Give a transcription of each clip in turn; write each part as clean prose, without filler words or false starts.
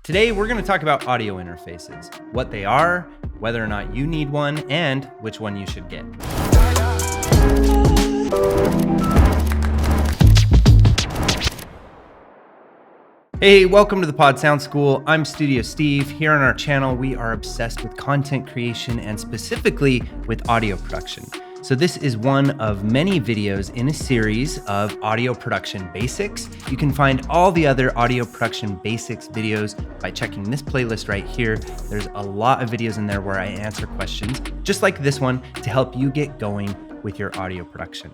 Today, we're going to talk about audio interfaces, what they are, whether or not you need one, and which one you should get. Hey, welcome to the Pod Sound School. I'm Studio Steve. Here on our channel, we are obsessed with content creation and specifically with audio production. So this is one of many videos in a series of audio production basics. You can find all the other audio production basics videos by checking this playlist right here. There's a lot of videos in there where I answer questions, just like this one, to help you get going with your audio production.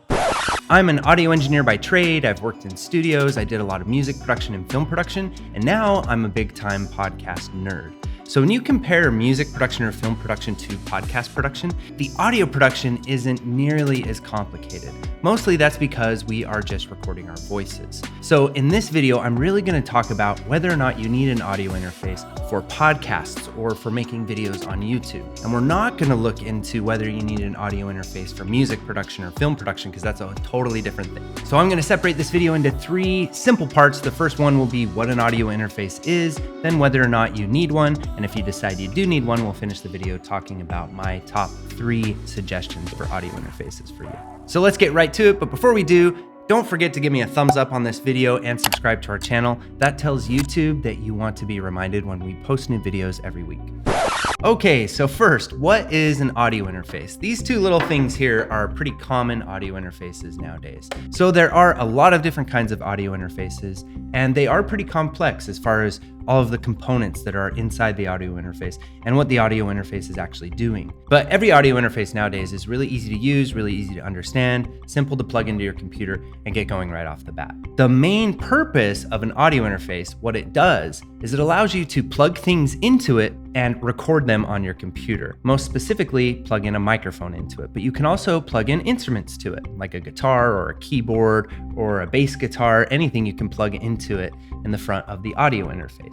I'm an audio engineer by trade. I've worked in studios. I did a lot of music production and film production, and now I'm a big-time podcast nerd. So when you compare music production or film production to podcast production, the audio production isn't nearly as complicated. Mostly that's because we are just recording our voices. So in this video, I'm really going to talk about whether or not you need an audio interface for podcasts or for making videos on YouTube. And we're not going to look into whether you need an audio interface for music production or film production, because that's a totally different thing. So I'm going to separate this video into three simple parts. The first one will be what an audio interface is, then whether or not you need one, and if you decide you do need one, we'll finish the video talking about my top 3 suggestions for audio interfaces for you. So let's get right to it, but before we do, don't forget to give me a thumbs up on this video and subscribe to our channel. That tells YouTube that you want to be reminded when we post new videos every week. Okay, so first, what is an audio interface? These two little things here are pretty common audio interfaces nowadays. So there are a lot of different kinds of audio interfaces, and they are pretty complex as far as all of the components that are inside the audio interface and what the audio interface is actually doing. But every audio interface nowadays is really easy to use, really easy to understand, simple to plug into your computer and get going right off the bat. The main purpose of an audio interface, what it does, is it allows you to plug things into it and record them on your computer. Most specifically, plug in a microphone into it, but you can also plug in instruments to it, like a guitar or a keyboard or a bass guitar, anything you can plug into it in the front of the audio interface.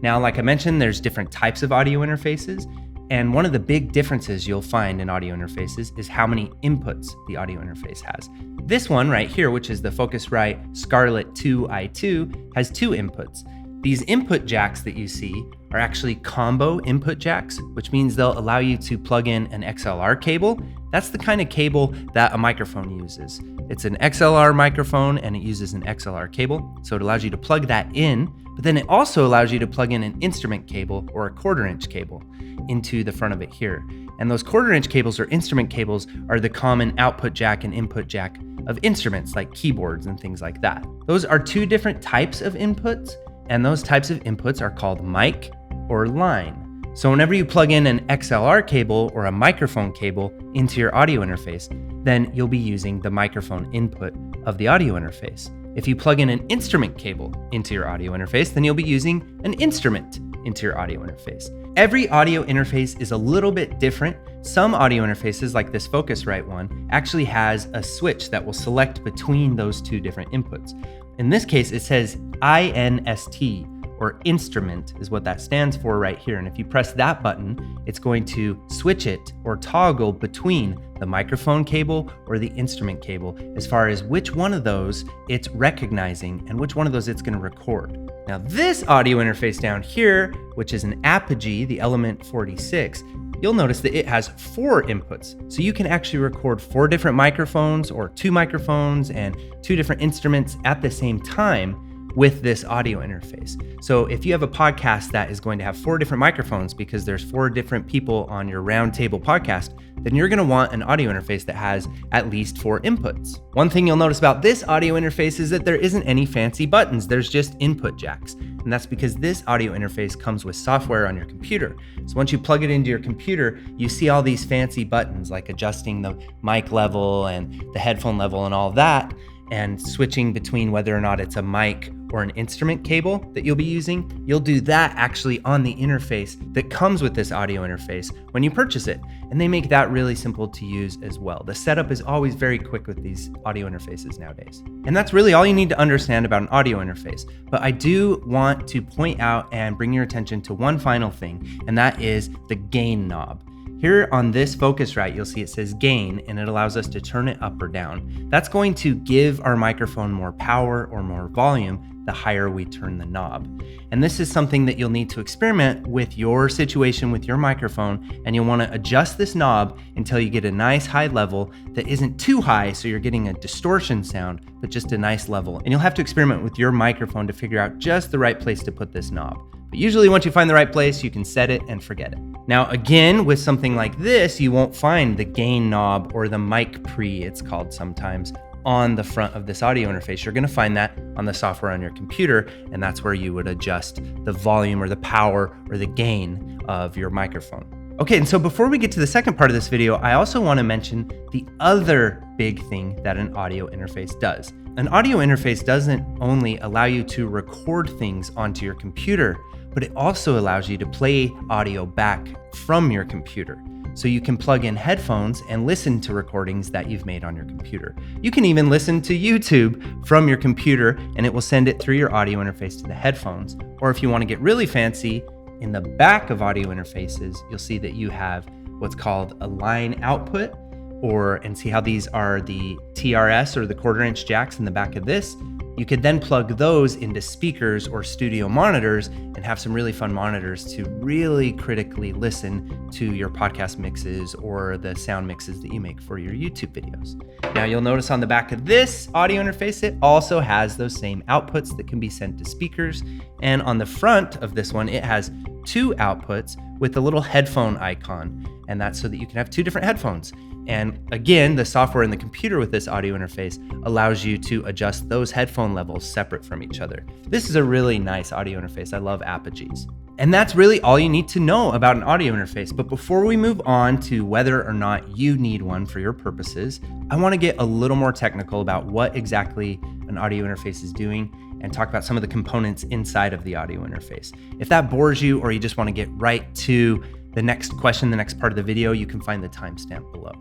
Now, like I mentioned, there's different types of audio interfaces, and one of the big differences you'll find in audio interfaces is how many inputs the audio interface has. This one right here, which is the Focusrite Scarlett 2i2, has 2 inputs. These input jacks that you see are actually combo input jacks, which means they'll allow you to plug in an XLR cable. That's the kind of cable that a microphone uses. It's an XLR microphone and it uses an XLR cable, so it allows you to plug that in, but then it also allows you to plug in an instrument cable or a 1/4-inch cable into the front of it here. And those 1/4-inch cables or instrument cables are the common output jack and input jack of instruments like keyboards and things like that. Those are 2 different types of inputs, and those types of inputs are called mic or line. So whenever you plug in an XLR cable or a microphone cable into your audio interface, then you'll be using the microphone input of the audio interface. If you plug in an instrument cable into your audio interface, then you'll be using an instrument into your audio interface. Every audio interface is a little bit different. Some audio interfaces, like this Focusrite one, actually has a switch that will select between those 2 different inputs. In this case, it says INST, or instrument is what that stands for right here. And if you press that button, it's going to switch it or toggle between the microphone cable or the instrument cable as far as which one of those it's recognizing and which one of those it's going to record. Now this audio interface down here, which is an Apogee, the Element 46, you'll notice that it has 4 inputs. So you can actually record 4 different microphones or 2 microphones and 2 different instruments at the same time with this audio interface. So if you have a podcast that is going to have 4 different microphones because there's 4 different people on your roundtable podcast, then you're gonna want an audio interface that has at least 4 inputs. One thing you'll notice about this audio interface is that there isn't any fancy buttons, there's just input jacks. And that's because this audio interface comes with software on your computer. So once you plug it into your computer, you see all these fancy buttons like adjusting the mic level and the headphone level and all that, and switching between whether or not it's a mic or an instrument cable that you'll be using. You'll do that actually on the interface that comes with this audio interface when you purchase it. And they make that really simple to use as well. The setup is always very quick with these audio interfaces nowadays. And that's really all you need to understand about an audio interface. But I do want to point out and bring your attention to one final thing, and that is the gain knob. Here on this Focusrite, you'll see it says gain, and it allows us to turn it up or down. That's going to give our microphone more power or more volume. the higher we turn the knob. And this is something that you'll need to experiment with your situation with your microphone, and you'll want to adjust this knob until you get a nice high level that isn't too high so you're getting a distortion sound, but just a nice level. And you'll have to experiment with your microphone to figure out just the right place to put this knob. But usually once you find the right place, you can set it and forget it. Now again, with something like this, you won't find the gain knob or the mic pre, it's called sometimes, on the front of this audio interface. You're gonna find that on the software on your computer, and that's where you would adjust the volume or the power or the gain of your microphone. Okay, and so before we get to the second part of this video, I also wanna mention the other big thing that an audio interface does. An audio interface doesn't only allow you to record things onto your computer, but it also allows you to play audio back from your computer. So you can plug in headphones and listen to recordings that you've made on your computer. You can even listen to YouTube from your computer, and it will send it through your audio interface to the headphones. Or if you want to get really fancy, in the back of audio interfaces, you'll see that you have what's called a line output, and see how these are the TRS or the 1/4 inch jacks in the back of this. You could then plug those into speakers or studio monitors and have some really fun monitors to really critically listen to your podcast mixes or the sound mixes that you make for your YouTube videos. Now you'll notice on the back of this audio interface, it also has those same outputs that can be sent to speakers. And on the front of this one, it has 2 outputs with a little headphone icon. And that's so that you can have 2 different headphones. And again, the software in the computer with this audio interface allows you to adjust those headphone levels separate from each other. This is a really nice audio interface. I love Apogee's. And that's really all you need to know about an audio interface. But before we move on to whether or not you need one for your purposes, I want to get a little more technical about what exactly an audio interface is doing and talk about some of the components inside of the audio interface. If that bores you or you just want to get right to the next question, the next part of the video, you can find the timestamp below.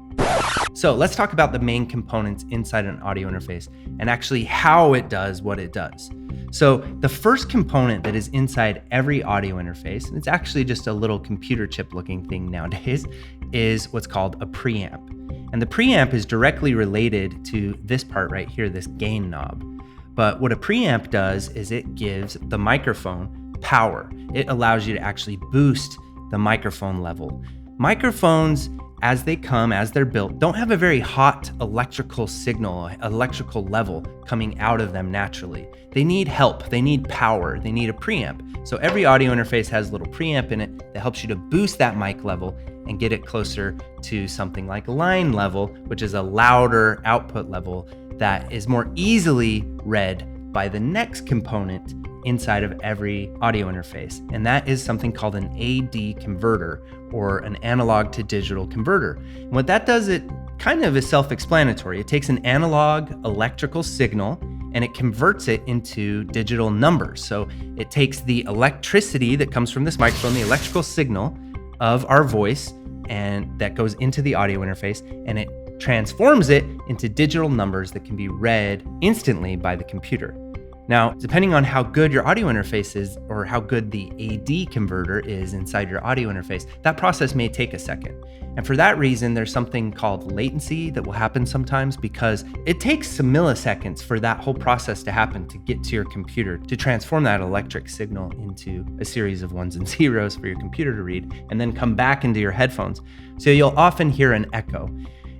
So let's talk about the main components inside an audio interface and actually how it does what it does. So the first component that is inside every audio interface, and it's actually just a little computer chip looking thing nowadays, is what's called a preamp. And the preamp is directly related to this part right here, this gain knob. But what a preamp does is it gives the microphone power. It allows you to actually boost the microphone level. Microphones, as they're built, don't have a very hot electrical signal, electrical level coming out of them naturally. They need help, they need power, they need a preamp. So every audio interface has a little preamp in it that helps you to boost that mic level and get it closer to something like line level, which is a louder output level that is more easily read by the next component inside of every audio interface. And that is something called an AD converter, or an analog to digital converter. And what that does, it kind of is self-explanatory. It takes an analog electrical signal and it converts it into digital numbers. So it takes the electricity that comes from this microphone, the electrical signal of our voice, and that goes into the audio interface, and it transforms it into digital numbers that can be read instantly by the computer. Now, depending on how good your audio interface is or how good the AD converter is inside your audio interface, that process may take a second. And for that reason, there's something called latency that will happen sometimes, because it takes some milliseconds for that whole process to happen to get to your computer, to transform that electric signal into a series of ones and zeros for your computer to read, and then come back into your headphones. So you'll often hear an echo.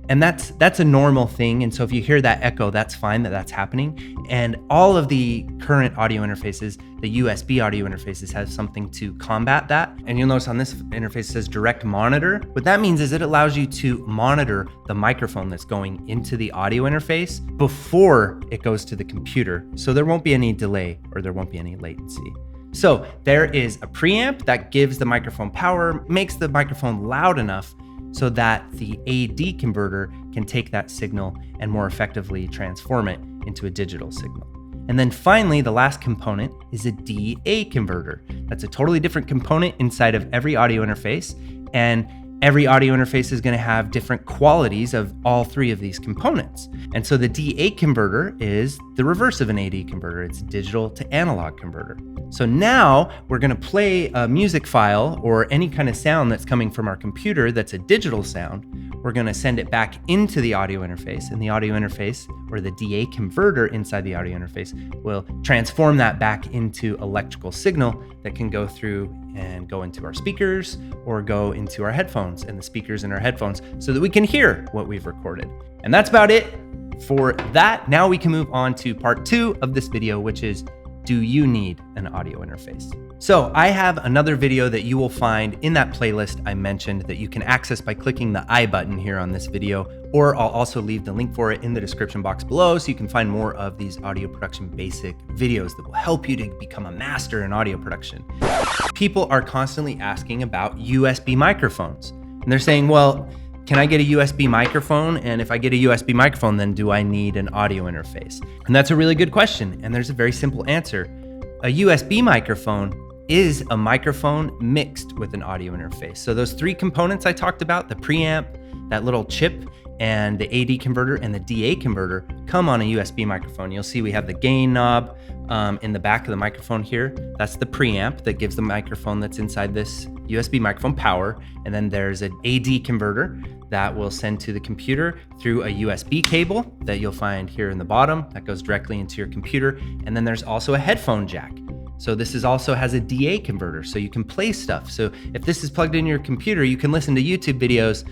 And that's a normal thing. And so if you hear that echo, that's fine that that's happening. And all of the current audio interfaces, the USB audio interfaces, have something to combat that. And you'll notice on this interface it says direct monitor. What that means is it allows you to monitor the microphone that's going into the audio interface before it goes to the computer. So there won't be any delay or there won't be any latency. So there is a preamp that gives the microphone power, makes the microphone loud enough so that the AD converter can take that signal and more effectively transform it into a digital signal. And then finally, the last component is a DA converter. That's a totally different component inside of every audio interface, and Every audio interface is going to have different qualities of all three of these components. And so the DA converter is the reverse of an AD converter. It's digital to analog converter. So now we're going to play a music file or any kind of sound that's coming from our computer that's a digital sound. We're going to send it back into the audio interface, and the audio interface, or the DA converter inside the audio interface, will transform that back into electrical signal that can go through and go into our speakers or go into our headphones and the speakers in our headphones so that we can hear what we've recorded. And that's about it for that. Now we can move on to part 2 of this video, which is, do you need an audio interface? So I have another video that you will find in that playlist I mentioned that you can access by clicking the I button here on this video, or I'll also leave the link for it in the description box below so you can find more of these audio production basic videos that will help you to become a master in audio production. People are constantly asking about USB microphones, and they're saying, well, can I get a USB microphone? And if I get a USB microphone, then do I need an audio interface? And that's a really good question. And there's a very simple answer. A USB microphone is a microphone mixed with an audio interface. So those 3 components I talked about, the preamp, that little chip, and the AD converter and the DA converter come on a USB microphone. You'll see we have the gain knob in the back of the microphone here. That's the preamp that gives the microphone that's inside this USB microphone power. And then there's an AD converter that will send to the computer through a USB cable that you'll find here in the bottom that goes directly into your computer. And then there's also a headphone jack. So this also has a DA converter, so you can play stuff. So if this is plugged in your computer, you can listen to YouTube videos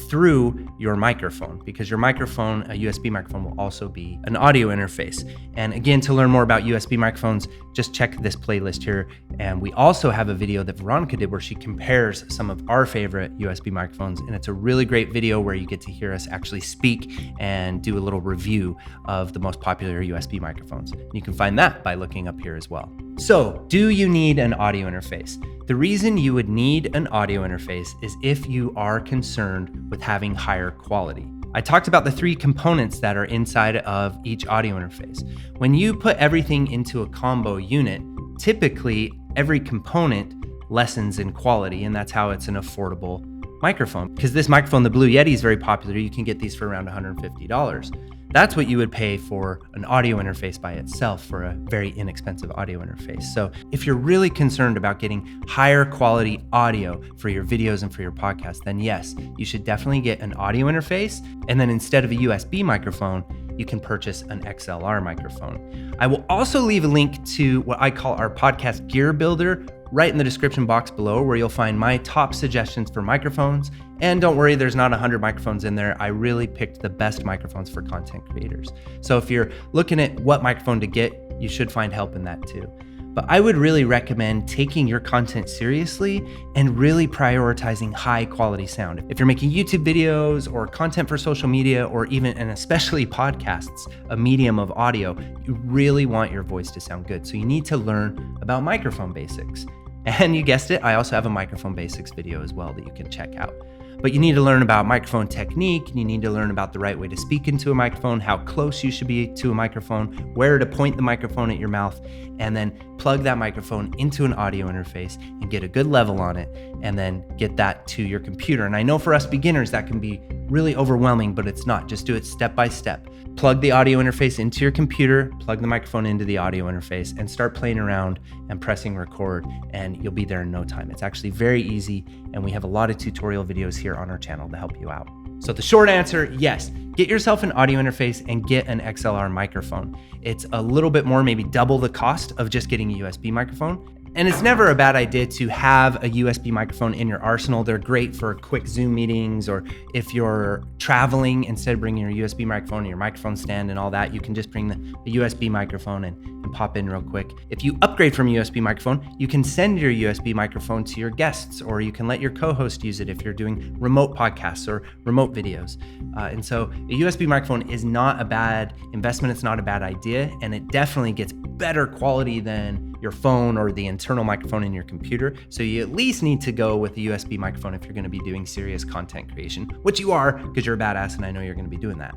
through your microphone, because your microphone, a USB microphone, will also be an audio interface. And again, to learn more about USB microphones, just check this playlist here. And we also have a video that Veronica did where she compares some of our favorite USB microphones. And it's a really great video where you get to hear us actually speak and do a little review of the most popular USB microphones. And you can find that by looking up here as well. So, do you need an audio interface? The reason you would need an audio interface is if you are concerned with having higher quality. I talked about the 3 components that are inside of each audio interface. When you put everything into a combo unit, typically every component lessens in quality, and that's how it's an affordable microphone. Because this microphone, the Blue Yeti, is very popular. You can get these for around $150. That's what you would pay for an audio interface by itself, for a very inexpensive audio interface. So if you're really concerned about getting higher quality audio for your videos and for your podcast, then yes, you should definitely get an audio interface. And then instead of a USB microphone, you can purchase an XLR microphone. I will also leave a link to what I call our podcast gear builder right in the description box below, where you'll find my top suggestions for microphones. And don't worry, there's not 100 microphones in there. I really picked the best microphones for content creators. So if you're looking at what microphone to get, you should find help in that too. But I would really recommend taking your content seriously and really prioritizing high quality sound. If you're making YouTube videos or content for social media, or even and especially podcasts, a medium of audio, you really want your voice to sound good. So you need to learn about microphone basics. And you guessed it, I also have a microphone basics video as well that you can check out. But you need to learn about microphone technique. You need to learn about the right way to speak into a microphone, how close you should be to a microphone, where to point the microphone at your mouth, and then plug that microphone into an audio interface and get a good level on it, and then get that to your computer. And I know for us beginners, that can be really overwhelming, but it's not. Just do it step by step. Plug the audio interface into your computer, plug the microphone into the audio interface, and start playing around and pressing record, and you'll be there in no time. It's actually very easy, and we have a lot of tutorial videos here on our channel to help you out. So the short answer, yes, get yourself an audio interface and get an XLR microphone. It's a little bit more, maybe double the cost of just getting a USB microphone. And it's never a bad idea to have a USB microphone in your arsenal. They're great for quick Zoom meetings, or if you're traveling, instead of bringing your USB microphone and your microphone stand and all that, you can just bring the USB microphone and pop in real quick. If you upgrade from a USB microphone, you can send your USB microphone to your guests, or you can let your co-host use it if you're doing remote podcasts or remote videos. And so a USB microphone is not a bad investment. It's not a bad idea, and it definitely gets better quality than your phone or the internal microphone in your computer. So you at least need to go with a USB microphone if you're going to be doing serious content creation, which you are, because you're a badass and I know you're going to be doing that.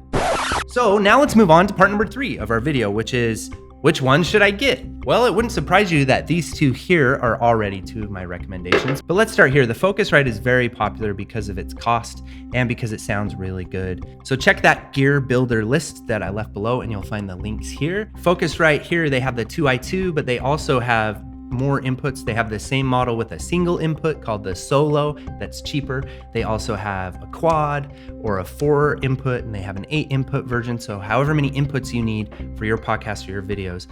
So now let's move on to part number 3 of our video, which is, Which one should I get? Well, it wouldn't surprise you that these two here are already two of my recommendations, but let's start here. The Focusrite is very popular because of its cost and because it sounds really good. So check that gear builder list that I left below and you'll find the links here. Focusrite here, they have the 2i2, but they also have more inputs. They have the same model with a single input called the Solo that's cheaper. They also have a quad or a 4 input, and they have an 8 input version. So however many inputs you need for your podcast or your videos,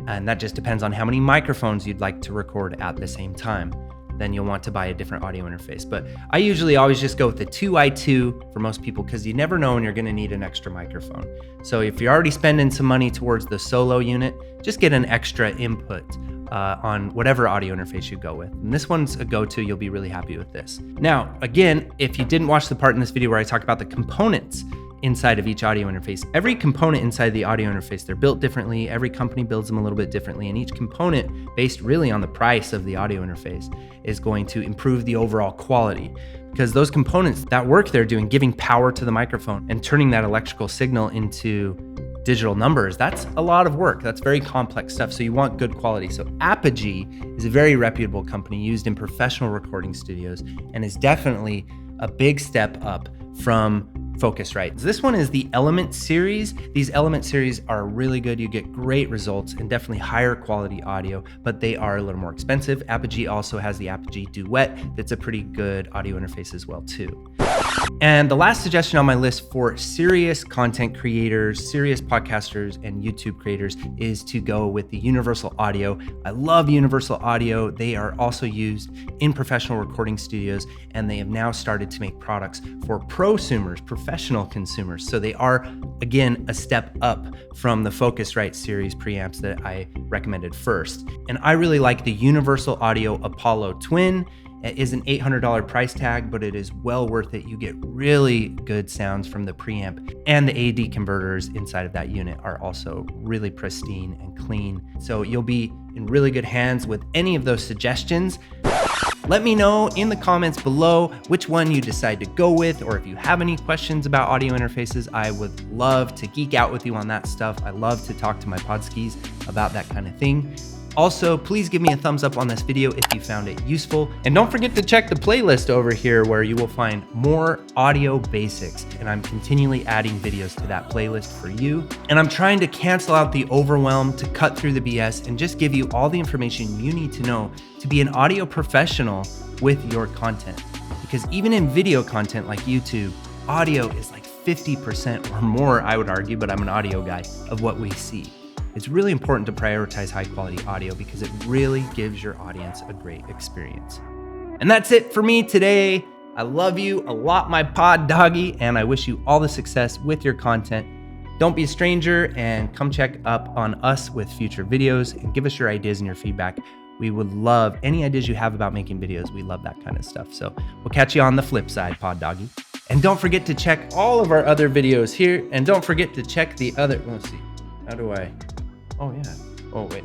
and that just depends on how many microphones you'd like to record at the same time. Then you'll want to buy a different audio interface. But I usually always just go with the 2i2 for most people because you never know when you're gonna need an extra microphone. So if you're already spending some money towards the Solo unit, just get an extra input on whatever audio interface you go with. And this one's a go-to, you'll be really happy with this. Now, again, if you didn't watch the part in this video where I talk about the components inside of each audio interface, every component inside the audio interface, they're built differently. Every company builds them a little bit differently, and each component, based really on the price of the audio interface, is going to improve the overall quality. Because those components, that work they're doing, giving power to the microphone and turning that electrical signal into digital numbers, that's a lot of work. That's very complex stuff. So you want good quality. So Apogee is a very reputable company used in professional recording studios and is definitely a big step up from Focusrite. This one is the Element series. These Element series are really good. You get great results and definitely higher quality audio, but they are a little more expensive. Apogee also has the Apogee Duet. That's a pretty good audio interface as well too. And the last suggestion on my list for serious content creators, serious podcasters, and YouTube creators is to go with the Universal Audio. I love Universal Audio. They are also used in professional recording studios, and they have now started to make products for prosumers, professional consumers. So they are, again, a step up from the Focusrite series preamps that I recommended first. And I really like the Universal Audio Apollo Twin. It is an $800 price tag, but it is well worth it. You get really good sounds from the preamp, and the AD converters inside of that unit are also really pristine and clean. So you'll be in really good hands with any of those suggestions. Let me know in the comments below which one you decide to go with, or if you have any questions about audio interfaces. I would love to geek out with you on that stuff. I love to talk to my podskis about that kind of thing. Also, please give me a thumbs up on this video if you found it useful. And don't forget to check the playlist over here where you will find more audio basics. And I'm continually adding videos to that playlist for you. And I'm trying to cancel out the overwhelm, to cut through the BS, and just give you all the information you need to know to be an audio professional with your content. Because even in video content like YouTube, audio is like 50% or more, I would argue, but I'm an audio guy, of what we see. It's really important to prioritize high quality audio because it really gives your audience a great experience. And that's it for me today. I love you a lot, my pod doggy, and I wish you all the success with your content. Don't be a stranger and come check up on us with future videos and give us your ideas and your feedback. We would love any ideas you have about making videos. We love that kind of stuff. So we'll catch you on the flip side, pod doggy. And don't forget to check all of our other videos here. And don't forget to check the other, let's see, how do I? Oh yeah. Oh wait.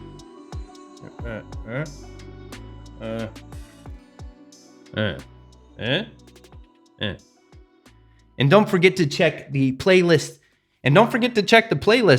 And don't forget to check the playlist. And don't forget to check the playlist